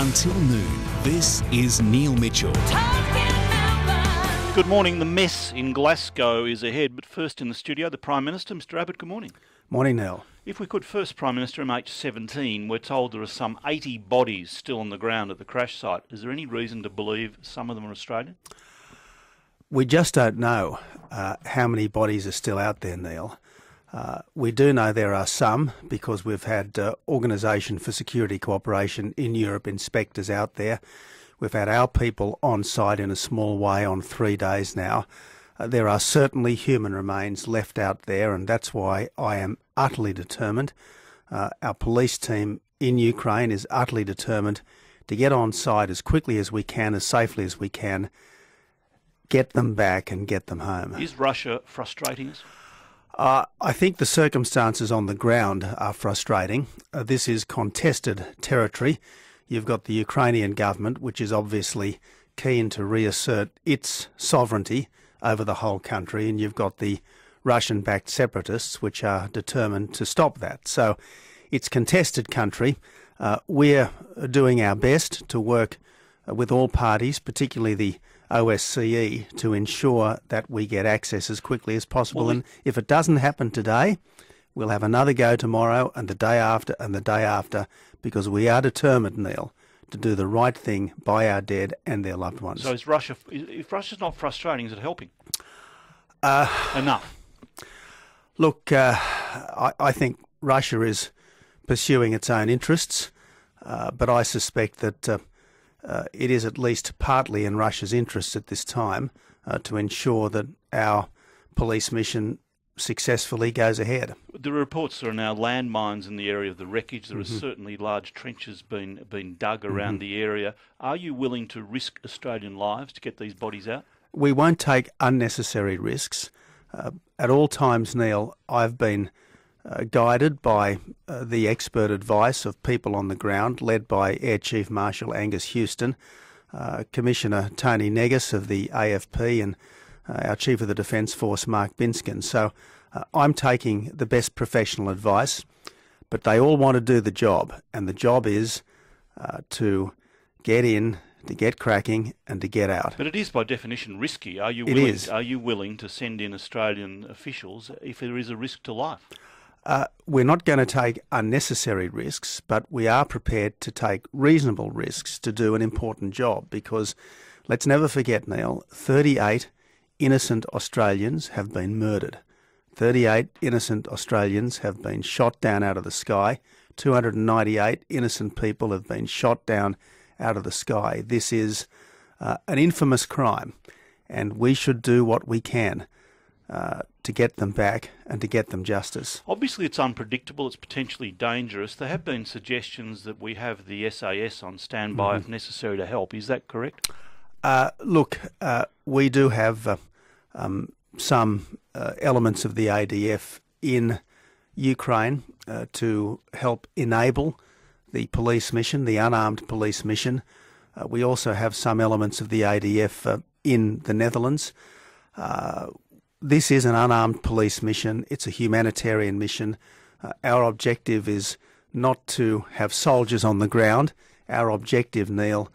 Until noon, this is Neil Mitchell. Good morning. The mess in Glasgow is ahead, but first in the studio, the Prime Minister, Mr Abbott. Good morning. Morning, Neil. If we could first, Prime Minister, MH17, we're told there are some 80 bodies still on the ground at the crash site. Is there any reason to believe some of them are Australian? We just don't know how many bodies are still out there, Neil. We do know there are some because we've had Organisation for Security Cooperation in Europe inspectors out there. We've had our people on site in a small way on 3 days now. There are certainly human remains left out there, and that's why I am utterly determined. Our police team in Ukraine is utterly determined to get on site as quickly as we can, as safely as we can, get them back and get them home. Is Russia frustrating us? I think the circumstances on the ground are frustrating. This is contested territory. You've got the Ukrainian government, which is obviously keen to reassert its sovereignty over the whole country, and you've got the Russian-backed separatists, which are determined to stop that. So it's contested country. We're doing our best to work with all parties, particularly the OSCE, to ensure that we get access as quickly as possible. And if it doesn't happen today, we'll have another go tomorrow and the day after and the day after, because we are determined, Neil, to do the right thing by our dead and their loved ones. So is Russia, if Russia's not frustrating, is it helping? Enough? Look, I think Russia is pursuing its own interests, but I suspect that it is at least partly in Russia's interests at this time to ensure that our police mission successfully goes ahead. There are reports there are now landmines in the area of the wreckage. There are certainly large trenches being dug around the area. Are you willing to risk Australian lives to get these bodies out? We won't take unnecessary risks. At all times, Neil, I've been guided by the expert advice of people on the ground, led by Air Chief Marshal Angus Houston, Commissioner Tony Negus of the AFP, and our Chief of the Defence Force, Mark Binskin. So I'm taking the best professional advice, but they all want to do the job, and the job is to get in, to get cracking, and to get out. But it is by definition risky. Are you willing to send in Australian officials if there is a risk to life? We're not going to take unnecessary risks, but we are prepared to take reasonable risks to do an important job, because let's never forget, Neil, 38 innocent Australians have been murdered. 38 innocent Australians have been shot down out of the sky. 298 innocent people have been shot down out of the sky. This is an infamous crime, and we should do what we can to get them back and to get them justice. Obviously it's unpredictable, it's potentially dangerous. There have been suggestions that we have the SAS on standby if necessary to help. Is that correct? Look, we do have some elements of the ADF in Ukraine to help enable the police mission, the unarmed police mission. We also have some elements of the ADF in the Netherlands. This is an unarmed police mission. It's a humanitarian mission. Our objective is not to have soldiers on the ground. Our objective, Neil,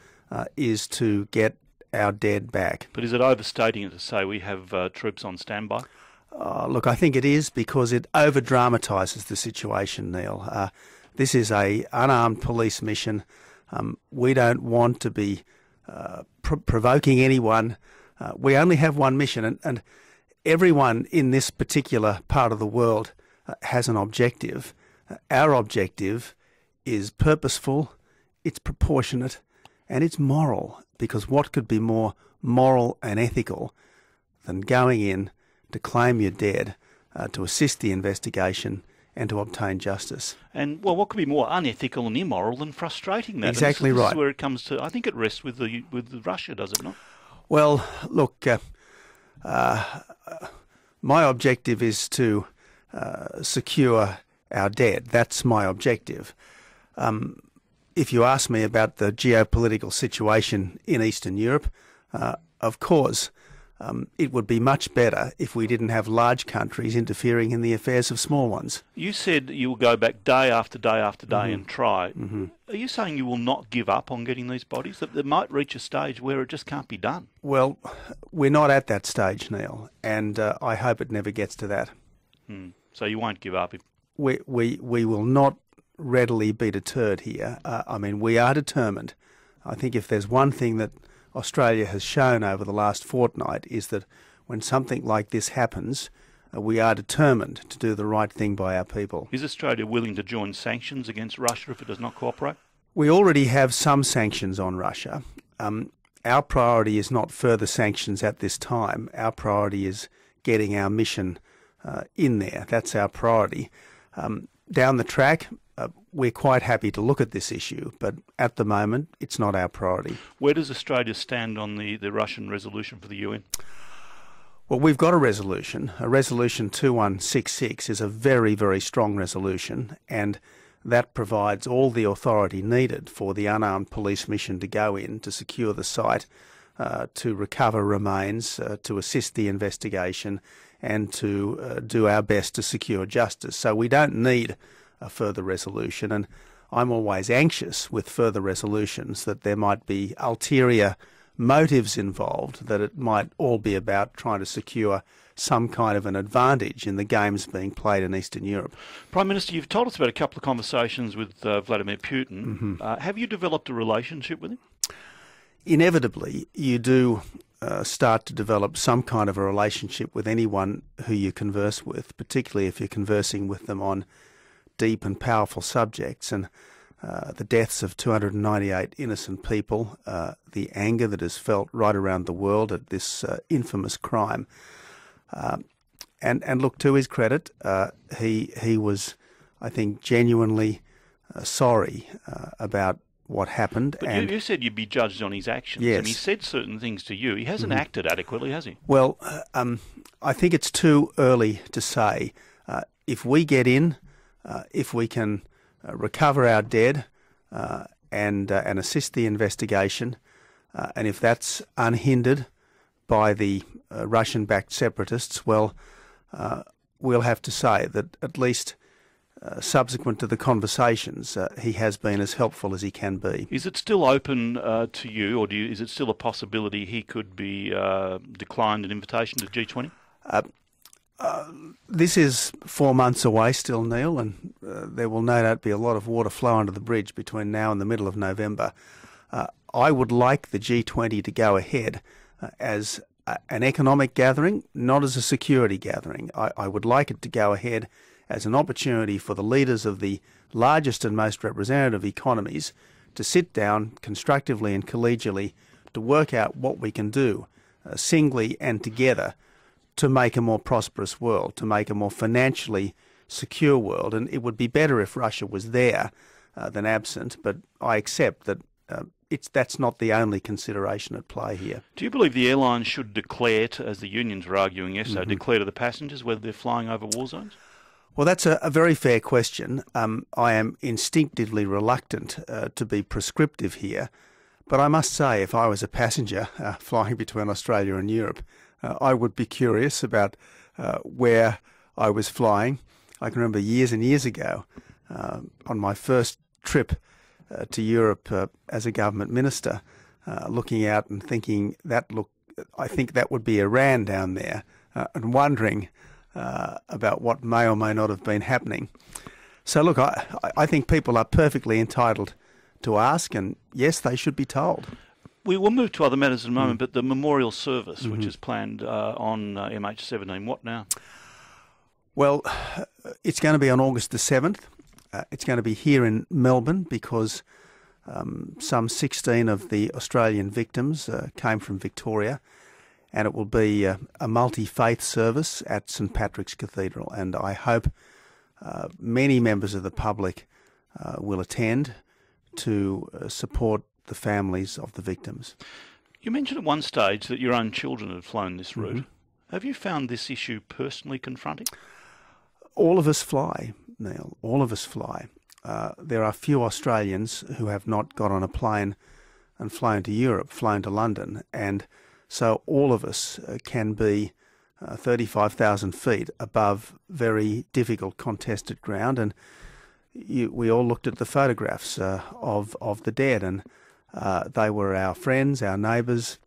is to get our dead back. But is it overstating it to say we have troops on standby? Look, I think it is, because it over-dramatises the situation, Neil. This is an unarmed police mission. We don't want to be provoking anyone. We only have one mission, and everyone in this particular part of the world has an objective. Our objective is purposeful, it's proportionate, and it's moral, because what could be more moral and ethical than going in to claim you're dead, to assist the investigation and to obtain justice? And, well, what could be more unethical and immoral than frustrating that? Exactly right. This is where it comes to, I think it rests with Russia, does it not? Well, look, my objective is to secure our dead. That's my objective. If you ask me about the geopolitical situation in Eastern Europe, of course, it would be much better if we didn't have large countries interfering in the affairs of small ones. You said you will go back day after day after day and try. Are you saying you will not give up on getting these bodies? That it might reach a stage where it just can't be done? Well, we're not at that stage, Neil, and I hope it never gets to that. So you won't give up? We will not readily be deterred here. I mean, we are determined. I think if there's one thing that Australia has shown over the last fortnight is that when something like this happens, we are determined to do the right thing by our people. Is Australia willing to join sanctions against Russia if it does not cooperate? We already have some sanctions on Russia. Our priority is not further sanctions at this time. Our priority is getting our mission in there. That's our priority. Down the track, we're quite happy to look at this issue, but at the moment, it's not our priority. Where does Australia stand on the Russian resolution for the UN? Well, we've got a resolution. A resolution 2166 is a very, very strong resolution, and that provides all the authority needed for the unarmed police mission to go in, to secure the site, to recover remains, to assist the investigation, and to do our best to secure justice. So we don't need a further resolution, and I'm always anxious with further resolutions that there might be ulterior motives involved, that it might all be about trying to secure some kind of an advantage in the games being played in Eastern Europe. Prime Minister, you've told us about a couple of conversations with Vladimir Putin. Have you developed a relationship with him? Inevitably, you do start to develop some kind of a relationship with anyone who you converse with, particularly if you're conversing with them on deep and powerful subjects, and the deaths of 298 innocent people, the anger that is felt right around the world at this infamous crime. And look, to his credit, he was, I think, genuinely sorry about what happened. But you said you'd be judged on his actions. Yes. And he said certain things to you. He hasn't acted adequately, has he? Well, I think it's too early to say. If we get in, if we can recover our dead and assist the investigation, and if that's unhindered by the Russian-backed separatists, well, we'll have to say that at least subsequent to the conversations, he has been as helpful as he can be. Is it still open to you, or is it still a possibility he could be declined an invitation to G20? This is 4 months away still, Neil, and there will no doubt be a lot of water flow under the bridge between now and the middle of November. I would like the G20 to go ahead as an economic gathering, not as a security gathering. I would like it to go ahead as an opportunity for the leaders of the largest and most representative economies to sit down constructively and collegially to work out what we can do singly and together to make a more prosperous world, to make a more financially secure world. And it would be better if Russia was there than absent, but I accept that that's not the only consideration at play here. Do you believe the airlines should declare, as the unions were arguing yesterday, declare to the passengers whether they're flying over war zones? Well, that's a very fair question. I am instinctively reluctant to be prescriptive here, but I must say if I was a passenger flying between Australia and Europe, I would be curious about where I was flying. I can remember years and years ago on my first trip to Europe as a government minister, looking out and thinking I think that would be Iran down there, and wondering about what may or may not have been happening. So look, I think people are perfectly entitled to ask, and yes, they should be told. We will move to other matters in a moment, but the memorial service, which is planned on MH17, what now? Well, it's going to be on August the 7th. It's going to be here in Melbourne because some 16 of the Australian victims came from Victoria, and it will be a multi-faith service at St Patrick's Cathedral, and I hope many members of the public will attend to support the families of the victims. You mentioned at one stage that your own children had flown this route. Have you found this issue personally confronting? All of us fly, Neil. All of us fly. There are few Australians who have not got on a plane and flown to Europe, flown to London, and So all of us can be 35,000 feet above very difficult contested ground, and we all looked at the photographs of the dead, and they were our friends, our neighbours,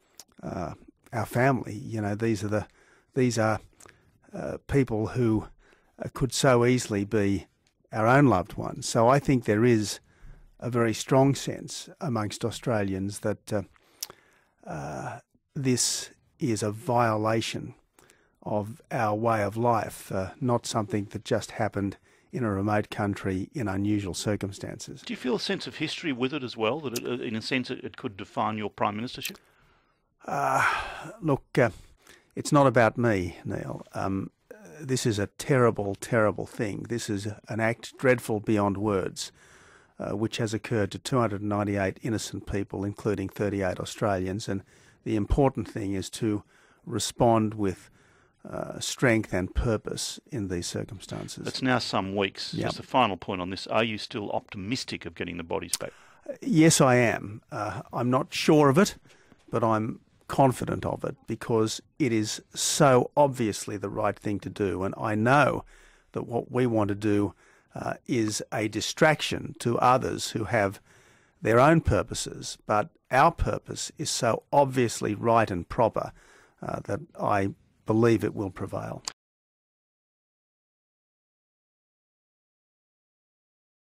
our family. You know, these are people who could so easily be our own loved ones. So I think there is a very strong sense amongst Australians that this is a violation of our way of life, not something that just happened in a remote country in unusual circumstances. Do you feel a sense of history with it as well, that in a sense it could define your Prime Ministership? Look, it's not about me, Neil. This is a terrible, terrible thing. This is an act dreadful beyond words, which has occurred to 298 innocent people, including 38 Australians. And the important thing is to respond with strength and purpose in these circumstances. It's now some weeks. Yep. Just a final point on this. Are you still optimistic of getting the bodies back? Yes, I am. I'm not sure of it, but I'm confident of it because it is so obviously the right thing to do. And I know that what we want to do is a distraction to others who have their own purposes, but our purpose is so obviously right and proper that I believe it will prevail.